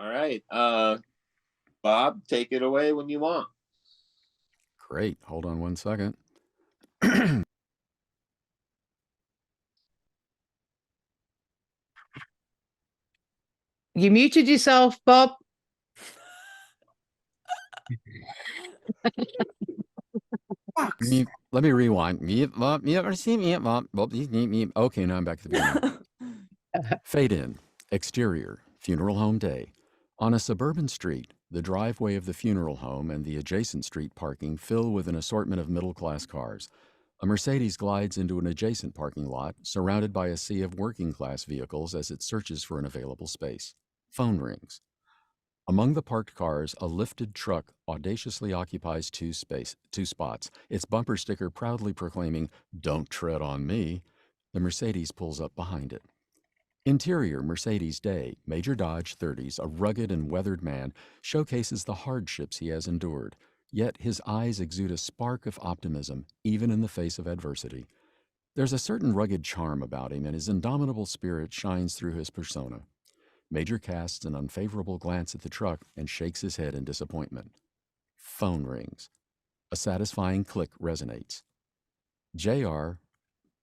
All right. Bob, take it away when you want. Great. Hold on one second. You muted yourself, Bob. Let me rewind. Okay, now I'm back at the beginning. Fade in. Exterior. Funeral home day. On a suburban street, the driveway of the funeral home and the adjacent street parking fill with an assortment of middle-class cars. A Mercedes glides into an adjacent parking lot, surrounded by a sea of working-class vehicles as it searches for an available space. Phone rings. Among the parked cars, a lifted truck audaciously occupies two spots, its bumper sticker proudly proclaiming, "Don't tread on me." The Mercedes pulls up behind it. Interior Mercedes Day, Major Dodge 30s, a rugged and weathered man, showcases the hardships he has endured, yet his eyes exude a spark of optimism, even in the face of adversity. There's a certain rugged charm about him, and his indomitable spirit shines through his persona. Major casts an unfavorable glance at the truck and shakes his head in disappointment. Phone rings. A satisfying click resonates. J.R.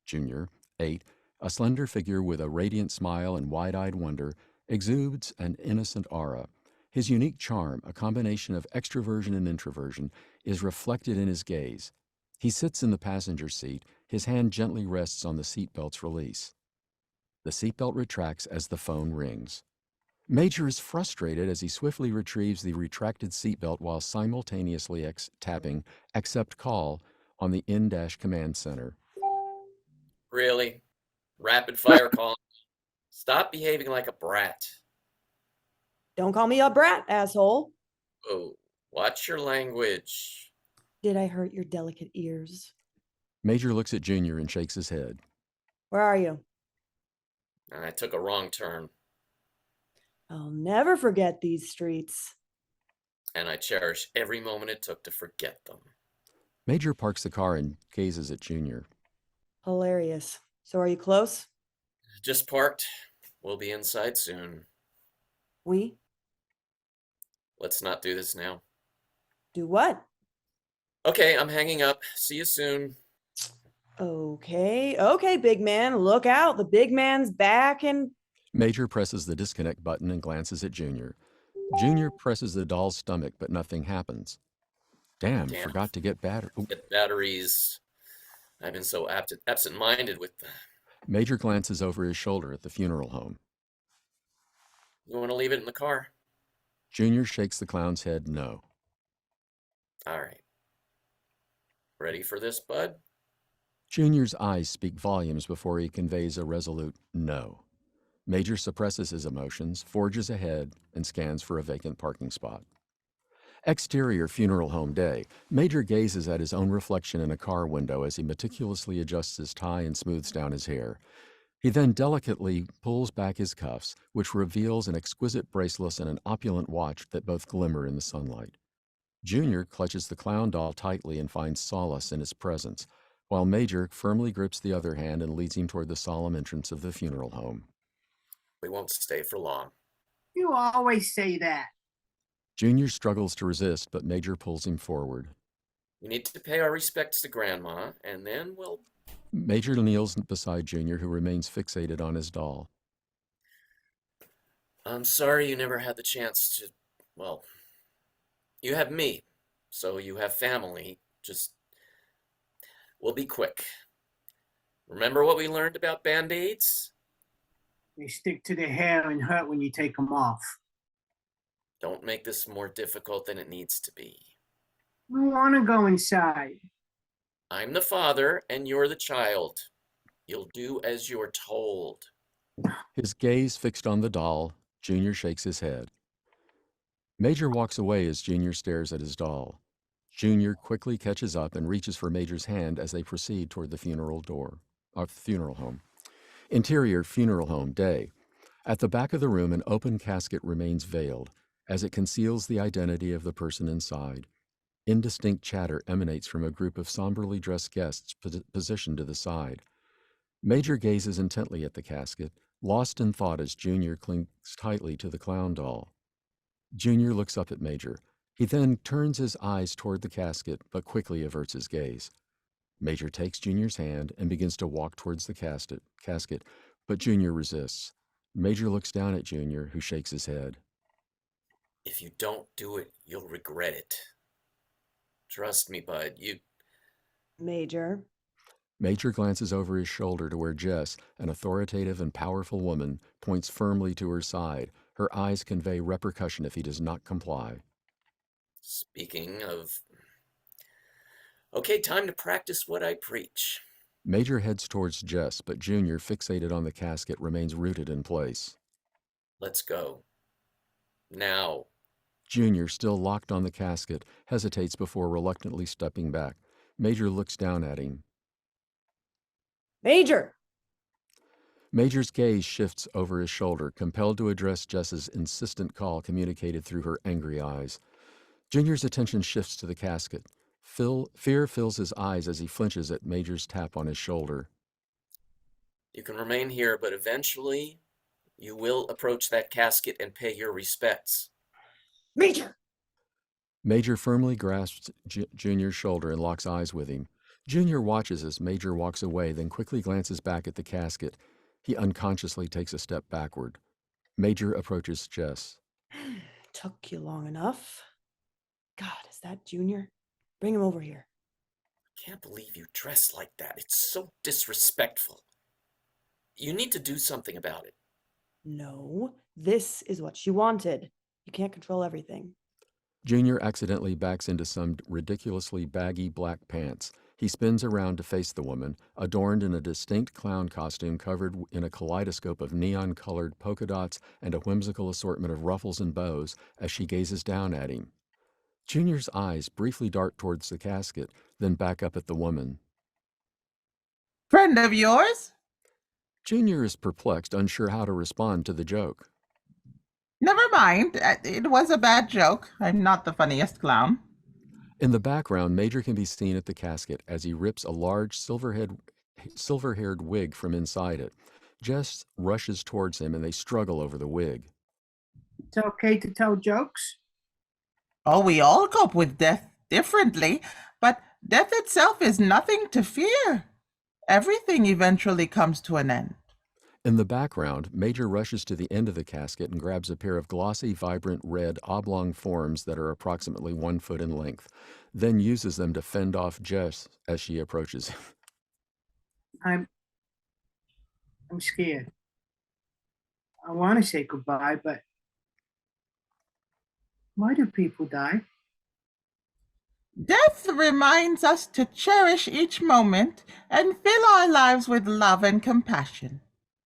Jr., 8, a slender figure with a radiant smile and wide-eyed wonder, exudes an innocent aura. His unique charm, a combination of extroversion and introversion, is reflected in his gaze. He sits in the passenger seat, his hand gently rests on the seatbelt's release. The seatbelt retracts as the phone rings. Major is frustrated as he swiftly retrieves the retracted seatbelt while simultaneously tapping Accept Call on the in-dash command center. Really? Rapid fire call. Stop behaving like a brat. Don't call me a brat, asshole. Oh, watch your language. Did I hurt your delicate ears? Major looks at Junior and shakes his head. Where are you? I took a wrong turn. I'll never forget these streets. And I cherish every moment it took to forget them. Major parks the car and gazes at Junior. Hilarious. So are you close? Just parked. We'll be inside soon. We? Let's not do this now. Do what? Okay, I'm hanging up. See you soon. Okay, big man. Look out. The big man's back and... Major presses the disconnect button and glances at Junior. Junior presses the doll's stomach, but nothing happens. Damn. Forgot to get batteries. I've been so absent-minded with the... Major glances over his shoulder at the funeral home. You want to leave it in the car? Junior shakes the clown's head no. All right. Ready for this, bud? Junior's eyes speak volumes before he conveys a resolute no. Major suppresses his emotions, forges ahead, and scans for a vacant parking spot. Exterior funeral home day. Major gazes at his own reflection in a car window as he meticulously adjusts his tie and smooths down his hair. He then delicately pulls back his cuffs, which reveals an exquisite bracelet and an opulent watch that both glimmer in the sunlight. Junior clutches the clown doll tightly and finds solace in his presence, while Major firmly grips the other hand and leads him toward the solemn entrance of the funeral home. We won't stay for long. You always say that. Junior struggles to resist, but Major pulls him forward. We need to pay our respects to Grandma, and then we'll... Major kneels beside Junior, who remains fixated on his doll. I'm sorry you never had the chance to... Well, you have me, so you have family. Just... We'll be quick. Remember what we learned about Band-Aids? They stick to the hair and hurt when you take them off. Don't make this more difficult than it needs to be. I want to go inside. I'm the father, and you're the child. You'll do as you're told. His gaze fixed on the doll, Junior shakes his head. Major walks away as Junior stares at his doll. Junior quickly catches up and reaches for Major's hand as they proceed toward the funeral home. Interior funeral home day. At the back of the room, an open casket remains veiled, as it conceals the identity of the person inside. Indistinct chatter emanates from a group of somberly dressed guests positioned to the side. Major gazes intently at the casket, lost in thought as Junior clings tightly to the clown doll. Junior looks up at Major. He then turns his eyes toward the casket, but quickly averts his gaze. Major takes Junior's hand and begins to walk towards the casket, but Junior resists. Major looks down at Junior, who shakes his head. If you don't do it, you'll regret it. Trust me, bud. Major. Major glances over his shoulder to where Jess, an authoritative and powerful woman, points firmly to her side. Her eyes convey repercussion if he does not comply. Speaking of... Okay, time to practice what I preach. Major heads towards Jess, but Junior, fixated on the casket, remains rooted in place. Let's go. Now. Junior, still locked on the casket, hesitates before reluctantly stepping back. Major looks down at him. Major! Major's gaze shifts over his shoulder, compelled to address Jess's insistent call communicated through her angry eyes. Junior's attention shifts to the casket. Fear fills his eyes as he flinches at Major's tap on his shoulder. You can remain here, but eventually you will approach that casket and pay your respects. Major! Major firmly grasps Junior's shoulder and locks eyes with him. Junior watches as Major walks away, then quickly glances back at the casket. He unconsciously takes a step backward. Major approaches Jess. Took you long enough. God, is that Junior? Bring him over here. I can't believe you dress like that. It's so disrespectful. You need to do something about it. No, this is what she wanted. You can't control everything. Junior accidentally backs into some ridiculously baggy black pants. He spins around to face the woman, adorned in a distinct clown costume covered in a kaleidoscope of neon-colored polka dots and a whimsical assortment of ruffles and bows as she gazes down at him. Junior's eyes briefly dart towards the casket, then back up at the woman. Friend of yours? Junior is perplexed, unsure how to respond to the joke. Never mind. It was a bad joke. I'm not the funniest clown. In the background, Major can be seen at the casket as he rips a large silver-haired wig from inside it. Jess rushes towards him and they struggle over the wig. It's okay to tell jokes. Oh, we all cope with death differently, but death itself is nothing to fear. Everything eventually comes to an end. In the background, Major rushes to the end of the casket and grabs a pair of glossy, vibrant red oblong forms that are approximately 1 foot in length, then uses them to fend off Jess as she approaches him. I'm scared. I want to say goodbye, but why do people die? Death reminds us to cherish each moment and fill our lives with love and compassion.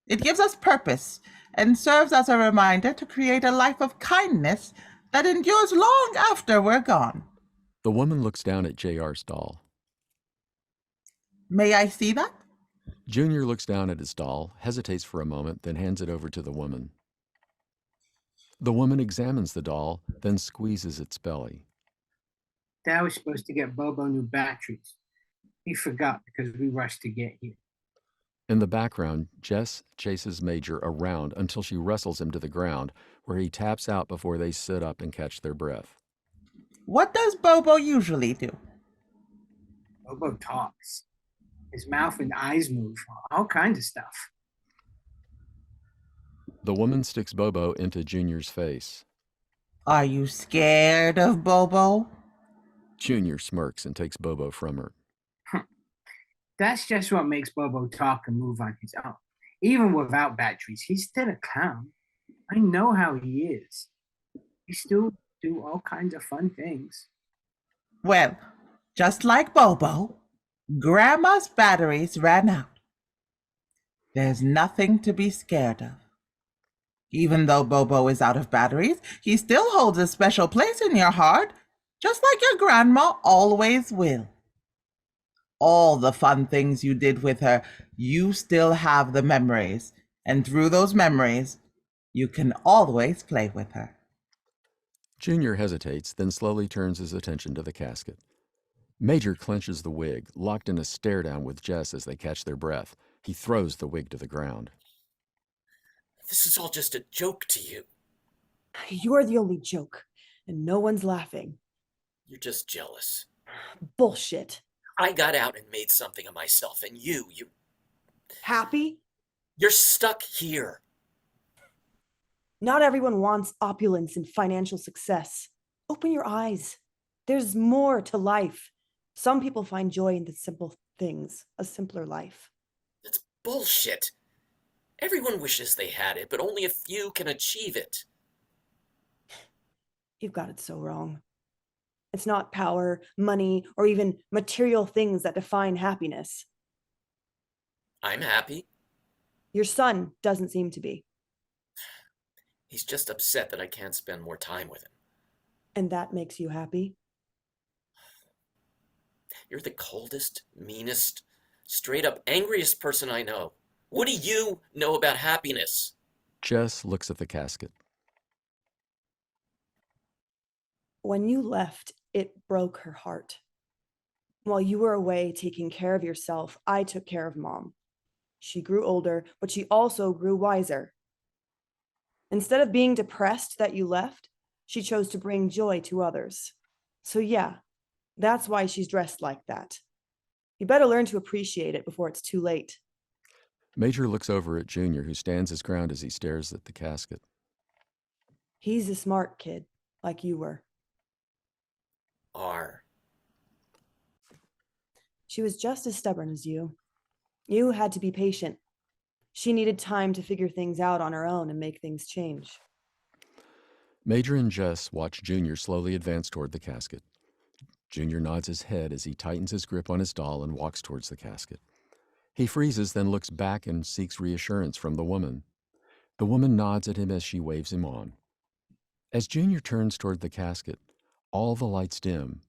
It gives us purpose and serves as a reminder to create a life of kindness that endures long after we're gone. The woman looks down at J.R.'s doll. May I see that? Junior looks down at his doll, hesitates for a moment, then hands it over to the woman. The woman examines the doll, then squeezes its belly. Dad was supposed to get Bobo new batteries. He forgot because we rushed to get here. In the background, Jess chases Major around until she wrestles him to the ground, where he taps out before they sit up and catch their breath. What does Bobo usually do? Bobo talks. His mouth and eyes move. All kinds of stuff. The woman sticks Bobo into Junior's face. Are you scared of Bobo? Junior smirks and takes Bobo from her. That's just what makes Bobo talk and move on his own. Even without batteries, he's still a clown. I know how he is. He still do all kinds of fun things. Well, just like Bobo, Grandma's batteries ran out. There's nothing to be scared of. Even though Bobo is out of batteries, he still holds a special place in your heart, just like your grandma always will. All the fun things you did with her, you still have the memories, and through those memories, you can always play with her. Junior hesitates, then slowly turns his attention to the casket. Major clenches the wig, locked in a stare-down with Jess as they catch their breath. He throws the wig to the ground. This is all just a joke to you. You're the only joke, and no one's laughing. You're just jealous. Bullshit. I got out and made something of myself, and Happy? you're stuck here. Not everyone wants opulence and financial success. Open your eyes. There's more to life. Some people find joy in the simple things, a simpler life. That's bullshit. Everyone wishes they had it, but only a few can achieve it. You've got it so wrong. It's not power, money, or even material things that define happiness. I'm happy. Your son doesn't seem to be, He's just upset that I can't spend more time with him. and that makes you happy. You're the coldest, meanest, straight up angriest person I know. What do you know about happiness? Jess looks at the casket. When you left, it broke her heart. While you were away taking care of yourself, I took care of Mom. She grew older, but she also grew wiser. Instead of being depressed that you left, she chose to bring joy to others. So yeah, that's why she's dressed like that. You better learn to appreciate it before it's too late. Major looks over at Junior, who stands his ground as he stares at the casket. He's a smart kid, like you were. She was just as stubborn as you. You had to be patient. She needed time to figure things out on her own and make things change. Major and Jess watch Junior slowly advance toward the casket. Junior nods his head as he tightens his grip on his doll and walks towards the casket. He freezes, then looks back and seeks reassurance from the woman. The woman nods at him as she waves him on. As Junior turns toward the casket, all the lights dim.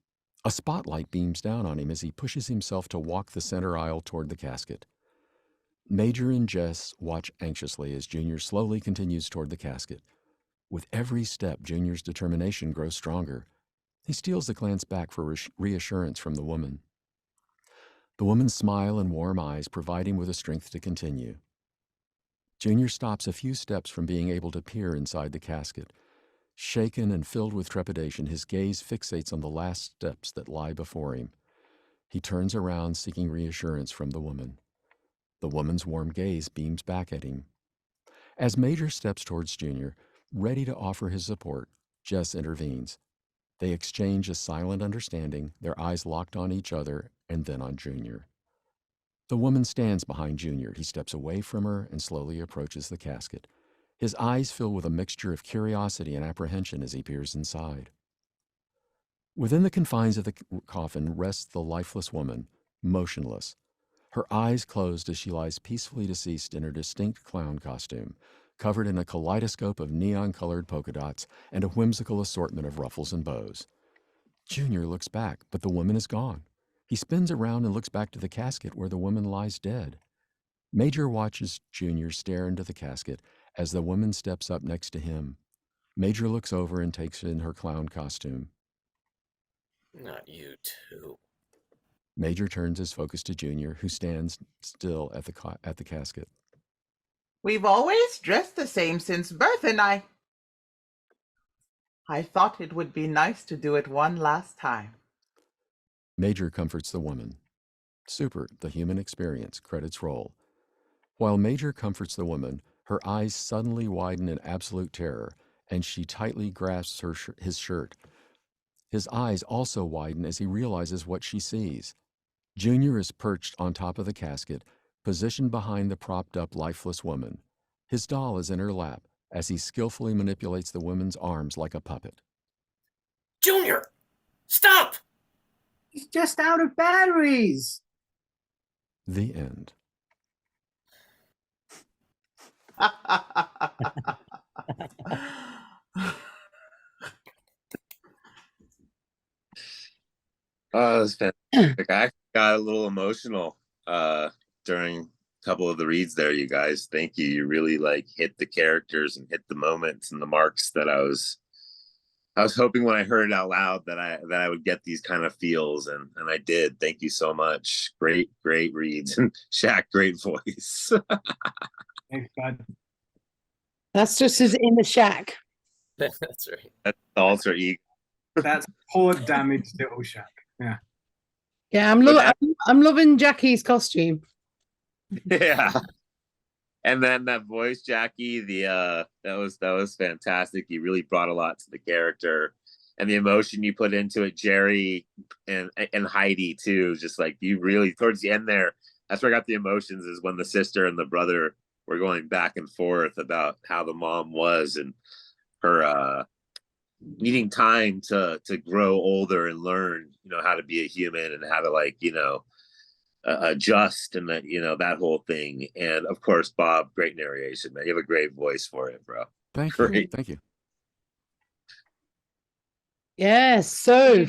A spotlight beams down on him as he pushes himself to walk the center aisle toward the casket. Major and Jess watch anxiously as Junior slowly continues toward the casket. With every step, Junior's determination grows stronger. He steals a glance back for reassurance from the woman. The woman's smile and warm eyes provide him with the strength to continue. Junior stops a few steps from being able to peer inside the casket. Shaken and filled with trepidation, his gaze fixates on the last steps that lie before him. He turns around, seeking reassurance from the woman. The woman's warm gaze beams back at him. As Major steps towards Junior, ready to offer his support, Jess intervenes. They exchange a silent understanding, their eyes locked on each other and then on Junior. The woman stands behind Junior. He steps away from her and slowly approaches the casket. His eyes fill with a mixture of curiosity and apprehension as he peers inside. Within the confines of the coffin rests the lifeless woman, motionless. Her eyes closed as she lies peacefully deceased in her distinct clown costume, covered in a kaleidoscope of neon-colored polka dots and a whimsical assortment of ruffles and bows. Junior looks back, but the woman is gone. He spins around and looks back to the casket where the woman lies dead. Major watches Junior stare into the casket as the woman steps up next to him. Major looks over and takes in her clown costume. Not you too. Major turns his focus to Junior, who stands still at the casket. We've always dressed the same since birth, and I thought it would be nice to do it one last time. Major comforts the woman. Super, the human experience, credits roll. While Major comforts the woman, her eyes suddenly widen in absolute terror, and she tightly grasps his shirt. His eyes also widen as he realizes what she sees. Junior is perched on top of the casket, positioned behind the propped-up lifeless woman. His doll is in her lap as he skillfully manipulates the woman's arms like a puppet. Junior! Stop! He's just out of batteries. The end. Oh, that's fantastic. I actually got a little emotional during a couple of the reads there, you guys. Thank you. You really like hit the characters and hit the moments and the marks that I was hoping when I heard it out loud that I would get these kind of feels, and I did. Thank you so much. Great reads. And Shaq, great voice. Thanks, bud. That's just his in the shack. That's right. That's the alter ego. That's poor damaged little Shaq. Yeah. Yeah, But I'm loving Jackie's costume. yeah. And then that voice, Jackie, that was fantastic. You really brought a lot to the character, and the emotion you put into it, Jerry and Heidi too. Just like you really towards the end there, that's where I got the emotions. Is when the sister and the brother were going back and forth about how the mom was and her needing time to grow older and learn, how to be a human and how to adjust and that whole thing. And of course, Bob, great narration, man. You have a great voice for it, bro. Thank you. Great. Thank you. Yes, so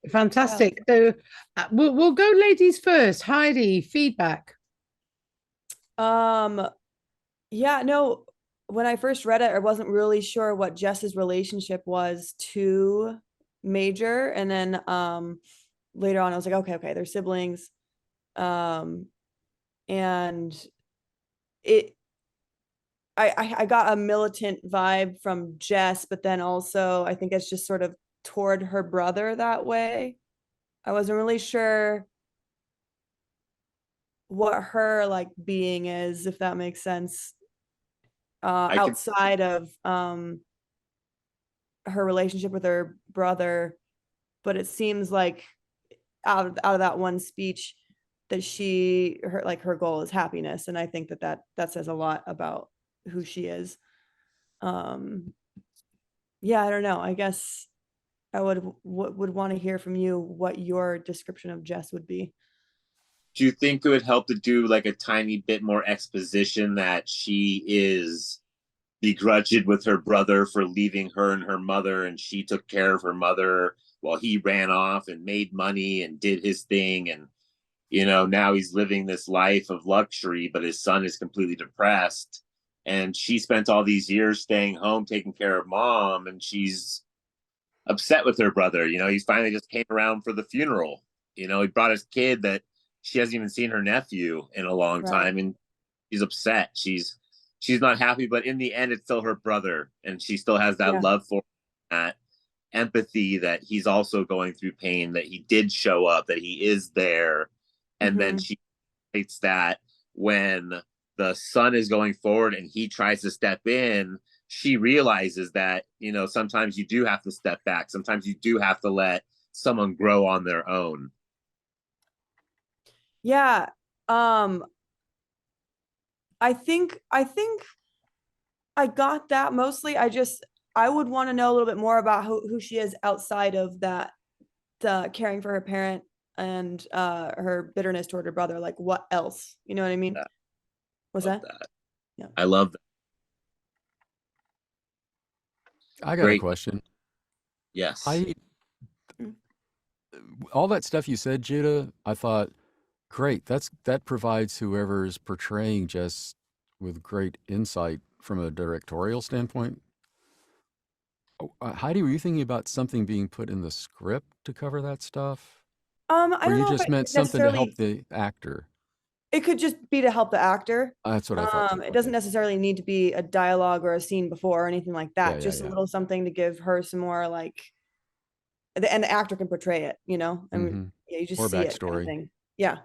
fantastic. So we'll go ladies first. Heidi, feedback. Yeah, no, when I first read it, I wasn't really sure what Jess's relationship was to Major. And then later on I was like, okay, they're siblings. And I got a militant vibe from Jess, but then also I think it's just sort of toward her brother that way. I wasn't really sure what her like being is, if that makes sense, outside of her relationship with her brother. But it seems like out of that one speech that her goal is happiness, and I think that says a lot about who she is. Yeah, I don't know, I guess I would want to hear from you what your description of Jess would be. Do you think it would help to do like a tiny bit more exposition that she is begrudged with her brother for leaving her and her mother, and she took care of her mother while he ran off and made money and did his thing, and now he's living this life of luxury, but his son is completely depressed, and she spent all these years staying home taking care of mom, and she's upset with her brother. He's finally just came around for the funeral. He brought his kid that she hasn't even seen her nephew in a long time, and she's upset. She's not happy, but in the end, it's still her brother, and she still has that love for him, that empathy that he's also going through pain, that he did show up, that he is there. And then she states that when the son is going forward and he tries to step in, she realizes that, sometimes you do have to step back. Sometimes you do have to let someone grow on their own. Yeah. I think I got that mostly. I would want to know a little bit more about who she is outside of that, caring for her parent and her bitterness toward her brother. Like, what else? You know what I mean? Was that? Yeah. I love that. I got a question. Yes. All that stuff you said, Judah, I thought, great. That provides whoever's portraying Jess with great insight from a directorial standpoint. Heidi, were you thinking about something being put in the script to cover that stuff? I Or don't you know if just it meant something to help necessarily. the actor? It could just be to help the actor. That's what I thought. It doesn't necessarily need to be a dialogue or a scene before or anything like that. Yeah, Just yeah. a little something to give her some more and the actor can portray it, and you just Or see it kind of backstory. thing. Yeah.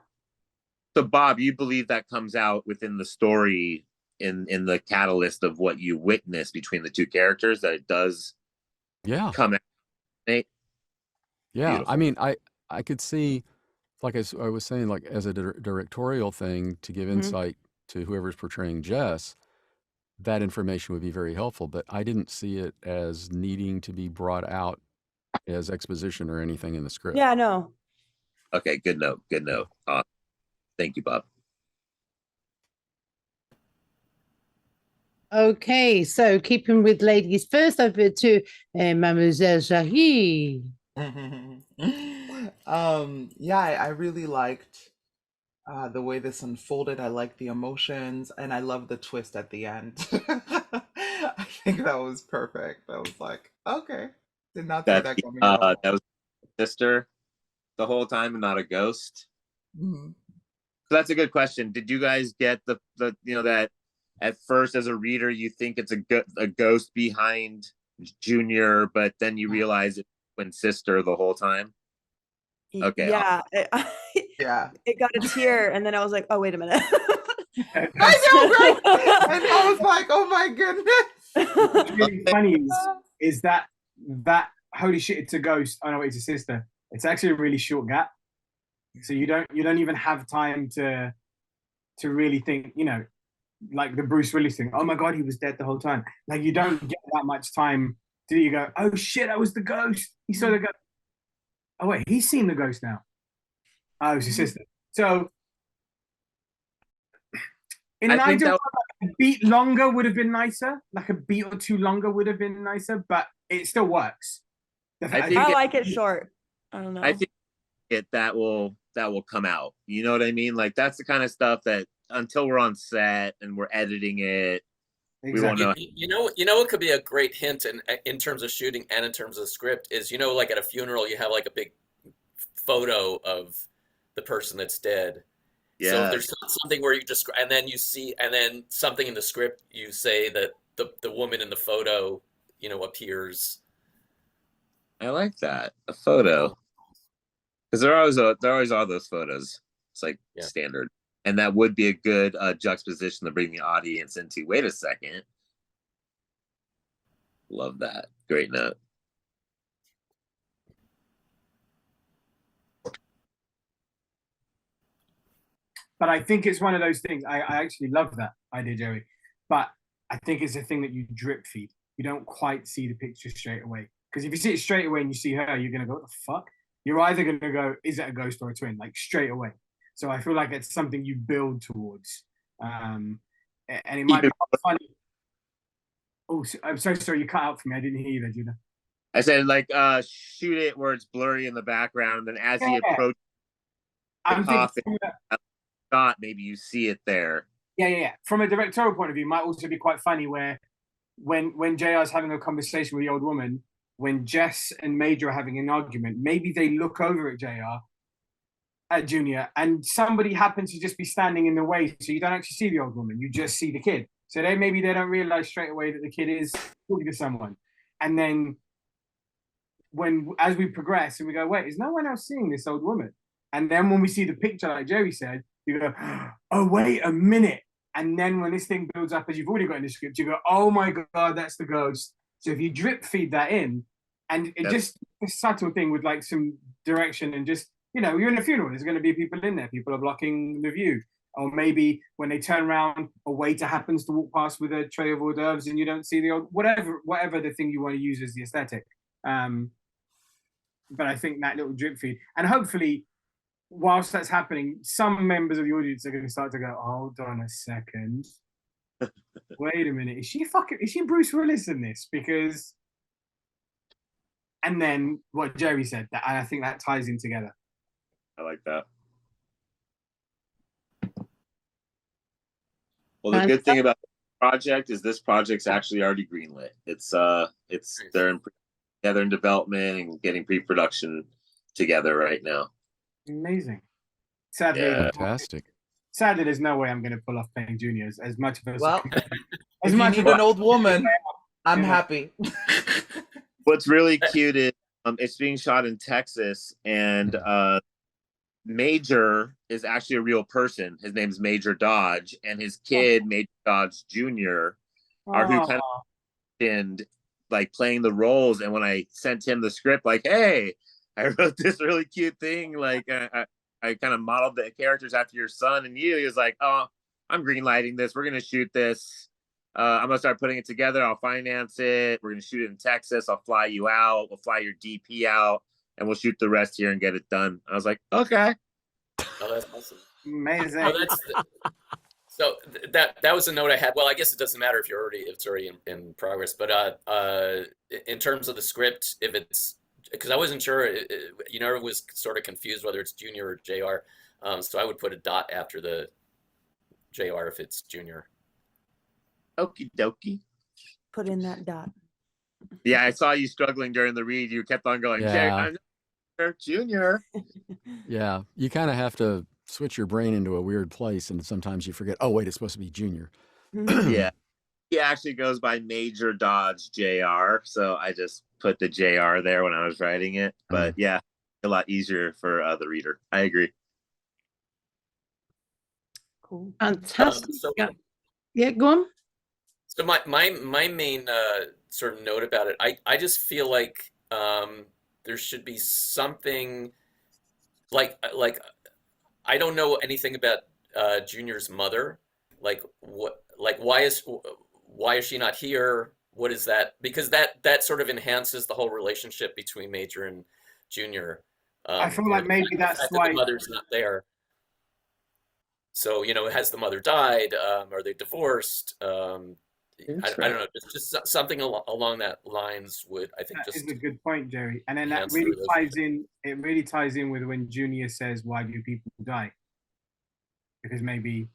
So Bob, you believe that comes out within the story in the catalyst of what you witness between the two characters, that it does come out. Nate? Yeah. Beautiful. I mean, I could see, like I was saying, like as a directorial thing to give insight to whoever's portraying Jess, that information would be very helpful, but I didn't see it as needing to be brought out as exposition or anything in the script. Yeah, no. Okay, good note. Thank you, Bob. Okay, so keeping with ladies first, over to Mademoiselle Jahi. Yeah, I really liked the way this unfolded. I liked the emotions, and I love the twist at the end. I think that was perfect. I was like, okay, did not see that coming at all. That was sister the whole time and not a ghost. So that's a good question. Did you guys get the that at first as a reader you think it's a ghost behind Junior, but then you realize it's twin sister the whole time. Okay. Yeah. Yeah. It got a tear, and then I was like, oh, wait a minute. I know, right? And I was like, oh my goodness. What's really funny is that holy shit, it's a ghost. Oh no, it's a sister. It's actually a really short gap, so you don't even have time to really think. You know, like the Bruce Willis thing. Oh my god, he was dead the whole time. Like you don't get that much time. Do you go? Oh shit, that was the ghost. He saw the ghost. Oh wait, he's seen the ghost now. Oh, it was his sister. So in an I think ideal world, a beat longer would have been nicer. Like a beat or two longer would have been nicer, but it still works. I think I like it short. I don't know. I think that will come out. You know what I mean? Like that's the kind of stuff that until we're on set and we're editing it, we won't know. You know what could be a great hint in terms of shooting and in terms of the script is, you know, like at a funeral you have like a big photo of the person that's dead. Yeah. So if there's something where you just and then something in the script you say that the woman in the photo, you know, appears. I like that, a photo, because there always are those photos. It's like standard, and that would be a good juxtaposition to bring the audience into. Wait a second, love that. Great note. But I think it's one of those things. I actually love that idea, Joey. But I think it's a thing that you drip feed. You don't quite see the picture straight away. Because if you see it straight away and you see her, you're gonna go, what the fuck? You're either gonna go, is it a ghost or a twin? Like straight away. So I feel like it's something you build towards. And it might be funny. Oh, I'm so sorry, you cut out for me. I didn't hear you there, Judah. I said like shoot it where it's blurry in the background, and as he approaches the coffin shot, maybe you see it there. Yeah. From a directorial point of view, it might also be quite funny where when JR's having a conversation with the old woman, when Jess and Major are having an argument, maybe they look over at JR, at Junior, and somebody happens to just be standing in the way, so you don't actually see the old woman, you just see the kid. So maybe they don't realize straight away that the kid is talking to someone. And then as we progress and we go, wait, is no one else seeing this old woman? And then when we see the picture, like Joey said, you go, oh, wait a minute. And then when this thing builds up, as you've already got in the script, you go, oh my God, that's the ghost. So if you drip feed that in, and it just a subtle thing with like some direction and just, you know, you're in a funeral, there's going to be people in there, people are blocking the view. Or maybe when they turn around, a waiter happens to walk past with a tray of hors d'oeuvres and you don't see the old, whatever the thing you want to use as the aesthetic. But I think that little drip feed, and hopefully, whilst that's happening, some members of the audience are going to start to go, hold on a second. Wait a minute. Is she Bruce Willis in this? Because, and then what Jerry said, that I think that ties in together. I like that. Well, the good thing about the project is this project's actually already greenlit. It's they're together in development and getting pre-production together right now. Amazing. Sadly, Fantastic. Sadly, there's no way I'm going to pull off playing Juniors as much of Well, as if much you need an old woman, I'm happy. What's really cute is it's being shot in Texas, and Major is actually a real person. His name's Major Dodge, and his kid, Major Dodge Jr., are who kind of and like playing the roles. And when I sent him the script, like, hey, I wrote this really cute thing, like I kind of modeled the characters after your son and you. He was like, oh, I'm greenlighting this. We're gonna shoot this. I'm gonna start putting it together. I'll finance it. We're gonna shoot it in Texas. I'll fly you out. We'll fly your DP out, and we'll shoot the rest here and get it done. I was like, okay. Oh, that's awesome. Amazing. So that was a note I had. Well, I guess it doesn't matter if it's already in progress. But in terms of the script, if it's because I wasn't sure, it was sort of confused whether it's Junior or JR. So I would put a dot after the JR if it's Junior. Okie dokie. Put in that dot. Yeah, I saw you struggling during the read. You kept on going, Junior. Yeah, you kind of have to switch your brain into a weird place, and sometimes you forget, oh, wait, it's supposed to be Junior. Yeah. He actually goes by Major Dodge JR. So I just put the JR there when I was writing it. But yeah, a lot easier for the reader. I agree. Cool. Fantastic. So, Yeah, go on. so my main sort of note about it, I just feel like there should be something like I don't know anything about Junior's mother. Like what? Like why is she not here? What is that? Because that sort of enhances the whole relationship between Major and Junior. I feel You know, like maybe the that's fact that why. the mother's not there. So has the mother died? Are they divorced? I don't know. Just something along that lines would I think That is just a good point, Jerry. And then that enhance the really relationship. ties in. It really ties in with when Junior says, "Why do people die?" Because maybe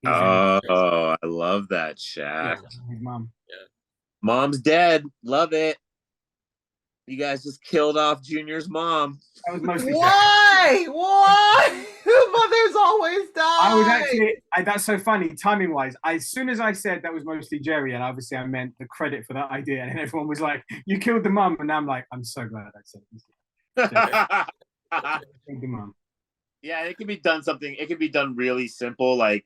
he's Oh, I love that, Shaq. his mom. Mom's dead. Love it. You guys just killed off Junior's mom. That was mostly. Why? Why? Mothers always die. I was actually. That's so funny, timing wise. As soon as I said that was mostly Jerry, and obviously I meant the credit for that idea, and everyone was like, "You killed the mum," and I'm like, "I'm so glad I said it." Killed the mum. Yeah, it can be done something. It can be done really simple, like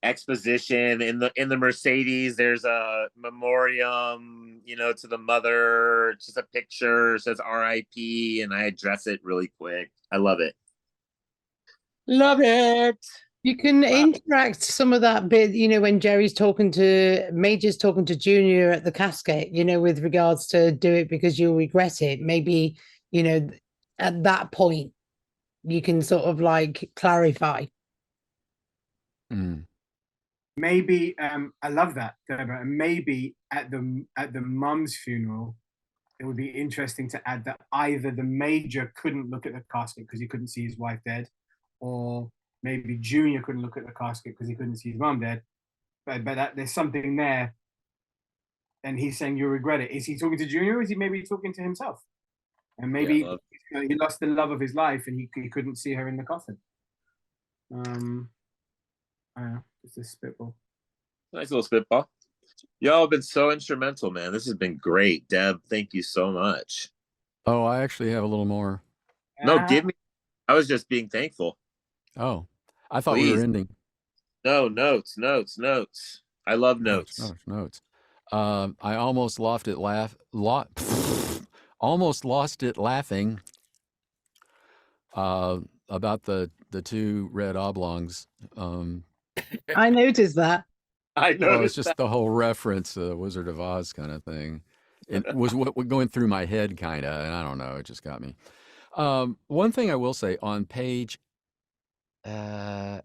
exposition in the Mercedes. There's a memoriam, to the mother. It's just a picture, says R.I.P. and I address it really quick. I love it. Love it. You can interact some of that bit, when Major's talking to Junior at the casket, with regards to do it because you'll regret it. Maybe, at that point, you can sort of like clarify. Maybe I love that, Deborah. And maybe at the mum's funeral, it would be interesting to add that either the Major couldn't look at the casket because he couldn't see his wife dead, or maybe Junior couldn't look at the casket because he couldn't see his mum dead. But there's something there, and he's saying you regret it. Is he talking to Junior, or is he maybe talking to himself? And maybe he lost the love of his life, and he couldn't see her in the coffin. I don't know. It's a spitball. Nice little spitball. Y'all have been so instrumental, man. This has been great. Deb, thank you so much. Oh, I actually have a little more. No, give me. I was just being thankful. Oh, I thought we were ending. No, notes. I love notes. Notes. I almost lost it almost lost it laughing about the two red oblongs. I noticed that. I noticed well, it's just the whole reference, Wizard of Oz kind of thing. It was what was going through my head, kind of, and I don't know, it just got me. One thing I will say on page 8,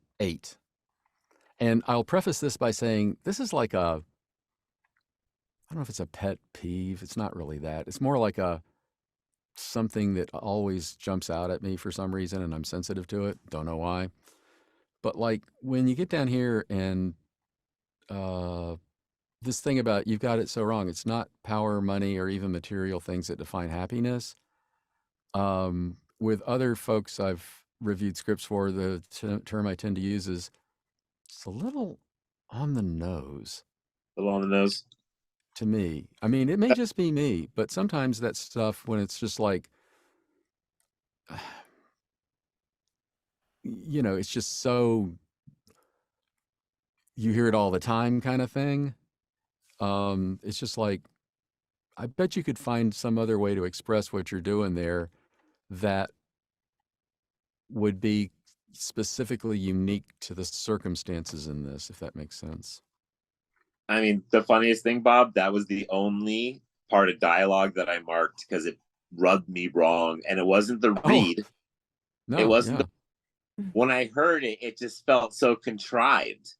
and I'll preface this by saying this is like I don't know if it's a pet peeve. It's not really that. It's more like something that always jumps out at me for some reason, and I'm sensitive to it. Don't know why. But like when you get down here and this thing about you've got it so wrong. It's not power, money, or even material things that define happiness. With other folks I've reviewed scripts for, the term I tend to use is it's a little on the nose. A little on the nose? To me. I mean, it may just be me, but sometimes that stuff when it's just like, it's just so, you hear it all the time kind of thing. It's just like, I bet you could find some other way to express what you're doing there that would be specifically unique to the circumstances in this, if that makes sense. I mean, the funniest thing, Bob, that was the only part of dialogue that I marked because it rubbed me wrong. And it wasn't the read. No, it wasn't when I heard it, it just felt so contrived.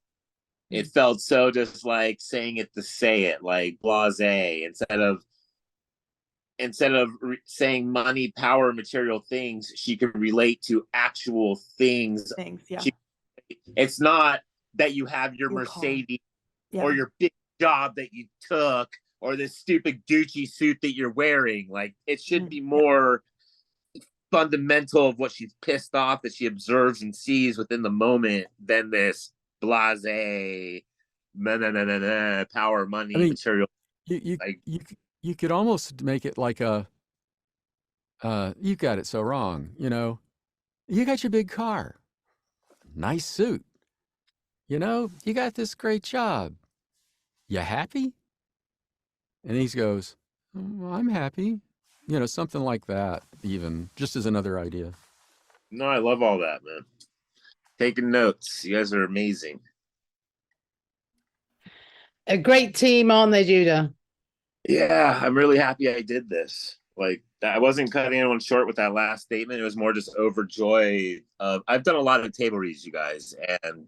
It felt so just like saying it to say it, like blasé, instead of saying money, power, material things. She could relate to actual things. Yeah. It's not that you have your Mercedes or your big job that you took or this stupid Gucci suit that you're wearing. Like, it should be more fundamental of what she's pissed off that she observes and sees within the moment than this blasé, power, money, I mean, material. you Like, you could almost make it like a you got it so wrong, you know. You got your big car, nice suit, you know, you got this great job. You happy? And he goes, "Oh, I'm happy." You know, something like that, even just as another idea. no, I love all that, man. Taking notes. You guys are amazing. A great team, aren't they, Judah? Yeah, I'm really happy I did this. Like, I wasn't cutting anyone short with that last statement. It was more just overjoyed. I've done a lot of table reads, you guys, and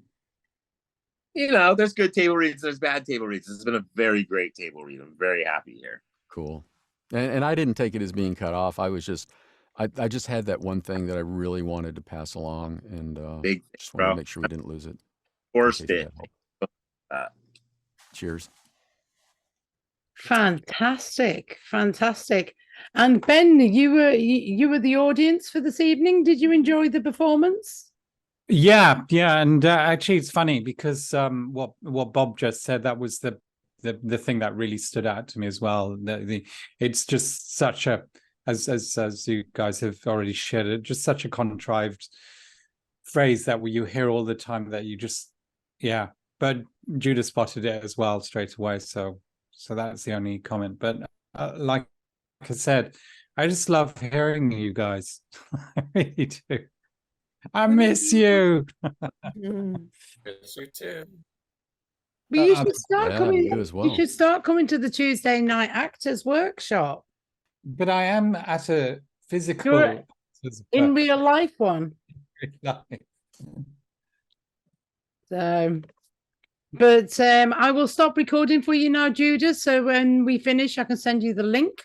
you know, there's good table reads, there's bad table reads. This has been a very great table read. I'm very happy here. Cool. And I didn't take it as being cut off. I was just, I just had that one thing that I really wanted to pass along, and Big, just wanted to bro. make sure we didn't lose it. in Forced case it. that helped. Cheers. Fantastic, fantastic. And Ben, you were the audience for this evening. Did you enjoy the performance? Yeah, and actually, it's funny because what Bob just said, that was the thing that really stood out to me as well. It's just such a, as you guys have already shared it, just such a contrived phrase that you hear all the time that you just, yeah. But Judah spotted it as well straight away, so that's the only comment. But like I said, I just love hearing you guys. I really do. I miss you. Miss you too. Well, you should start Yeah, coming. you as You well. should start coming to the Tuesday night actors workshop. But I am at a physical You're in real life one. So, but I will stop recording for you now, Judah. So when we finish, I can send you the link.